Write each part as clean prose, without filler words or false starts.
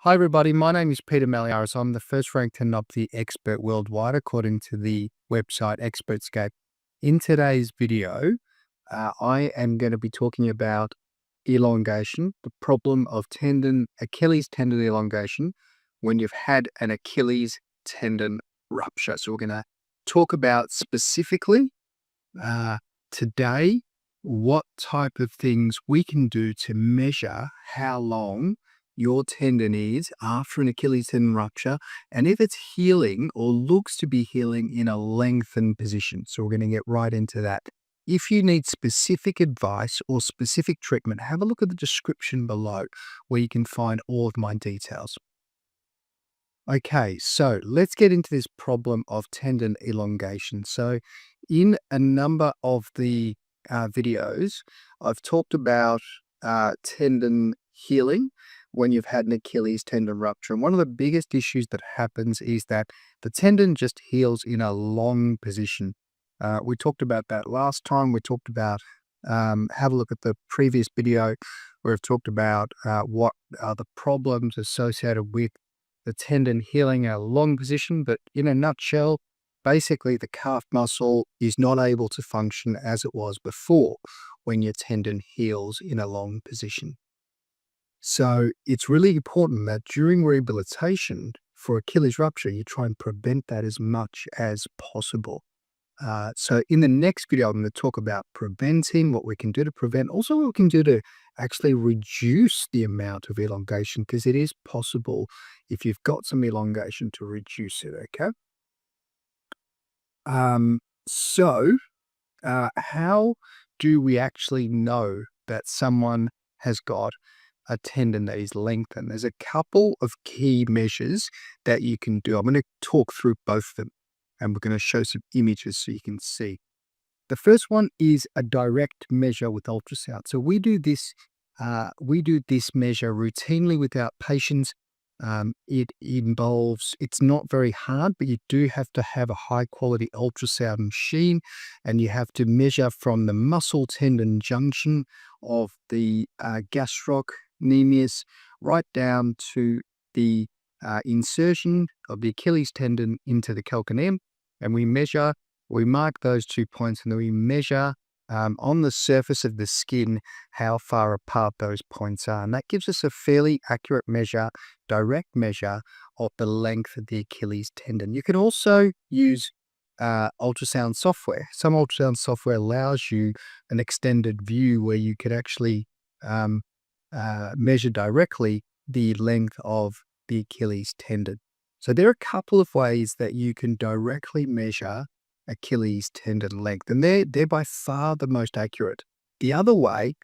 Hi, everybody. My name is Peter Maliaris. I'm the first ranked tendinopathy expert worldwide, according to the website ExpertScape. In today's video, I am going to be talking about elongation, the problem of Achilles tendon elongation when you've had an Achilles tendon rupture. So we're going to talk about specifically today what type of things we can do to measure how long your tendon is after an Achilles tendon rupture, and if it's healing or looks to be healing in a lengthened position. So we're going to get right into that. If you need specific advice or specific treatment, have a look at the description below where you can find all of my details. Okay, so let's get into this problem of tendon elongation. So in a number of the videos, I've talked about tendon healing when you've had an Achilles tendon rupture. And one of the biggest issues that happens is that the tendon just heals in a long position. We talked about that last time. We talked about, have a look at the previous video where I've talked about what are the problems associated with the tendon healing in a long position. But in a nutshell, basically the calf muscle is not able to function as it was before when your tendon heals in a long position. So it's really important that during rehabilitation for Achilles rupture, you try and prevent that as much as possible. So in the next video, I'm going to talk about preventing, what we can do to prevent, also what we can do to actually reduce the amount of elongation, because it is possible if you've got some elongation to reduce it, okay? How do we actually know that someone has got a tendon that is lengthened? There's a couple of key measures that you can do. I'm going to talk through both of them, and we're going to show some images so you can see. The first one is a direct measure with ultrasound. So we do this measure routinely with our patients. It's not very hard, but you do have to have a high quality ultrasound machine, and you have to measure from the muscle tendon junction of the gastrocnemius right down to the insertion of the Achilles tendon into the calcaneum. And we mark those 2 points, and then we measure on the surface of the skin how far apart those points are. And that gives us a fairly accurate measure, direct measure of the length of the Achilles tendon. You can also use ultrasound software. Some ultrasound software allows you an extended view where you could actually measure directly the length of the Achilles tendon. So there are a couple of ways that you can directly measure Achilles tendon length, and they're by far the most accurate. The other way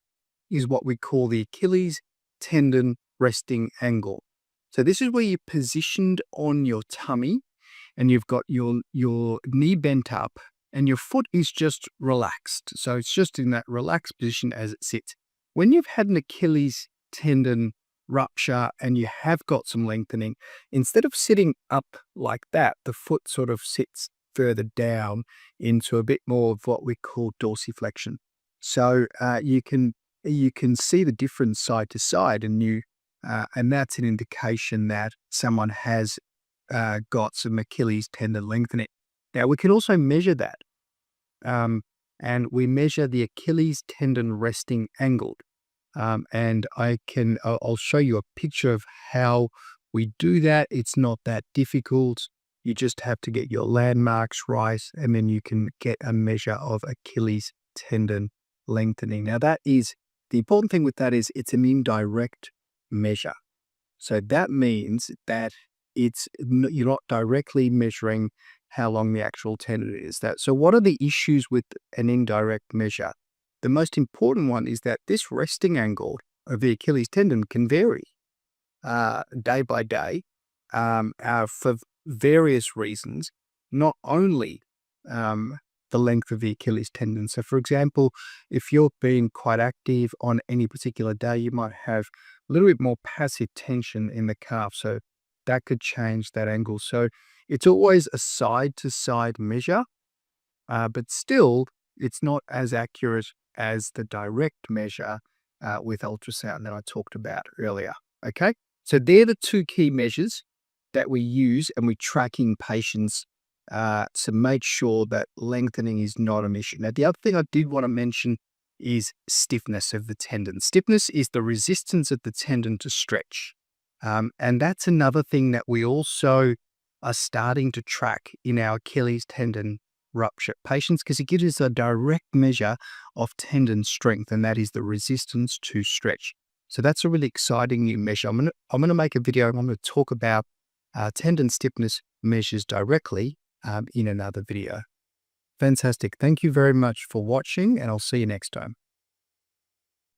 is what we call the Achilles tendon resting angle. So this is where you're positioned on your tummy, and you've got your knee bent up, and your foot is just relaxed. So it's just in that relaxed position as it sits. When you've had an Achilles tendon rupture and you have got some lengthening, instead of sitting up like that, the foot sort of sits further down into a bit more of what we call dorsiflexion. So you can see the difference side to side, and that's an indication that someone has got some Achilles tendon lengthening. Now we can also measure that, and we measure the Achilles tendon resting angle. And I'll show you a picture of how we do that. It's not that difficult. You just have to get your landmarks right, and then you can get a measure of Achilles tendon lengthening. Now the important thing with that is it's an indirect measure. So that means that you're not directly measuring how long the actual tendon is. So what are the issues with an indirect measure? The most important one is that this resting angle of the Achilles tendon can vary day by day for various reasons, not only the length of the Achilles tendon. So for example, if you're being quite active on any particular day, you might have a little bit more passive tension in the calf. So that could change that angle. So it's always a side-to-side measure, but still it's not as accurate as the direct measure with ultrasound that I talked about earlier. Okay, So they're the two key measures that we use, and we track in patients to make sure that lengthening is not an issue. Now, the other thing I did want to mention is stiffness of the tendon. Stiffness is the resistance of the tendon to stretch. And that's another thing that we also are starting to track in our Achilles tendon rupture patients, because it gives us a direct measure of tendon strength, and that is the resistance to stretch. So that's a really exciting new measure. I'm going to make a video. I'm going to talk about tendon stiffness measures directly in another video. Fantastic. Thank you very much for watching, and I'll see you next time.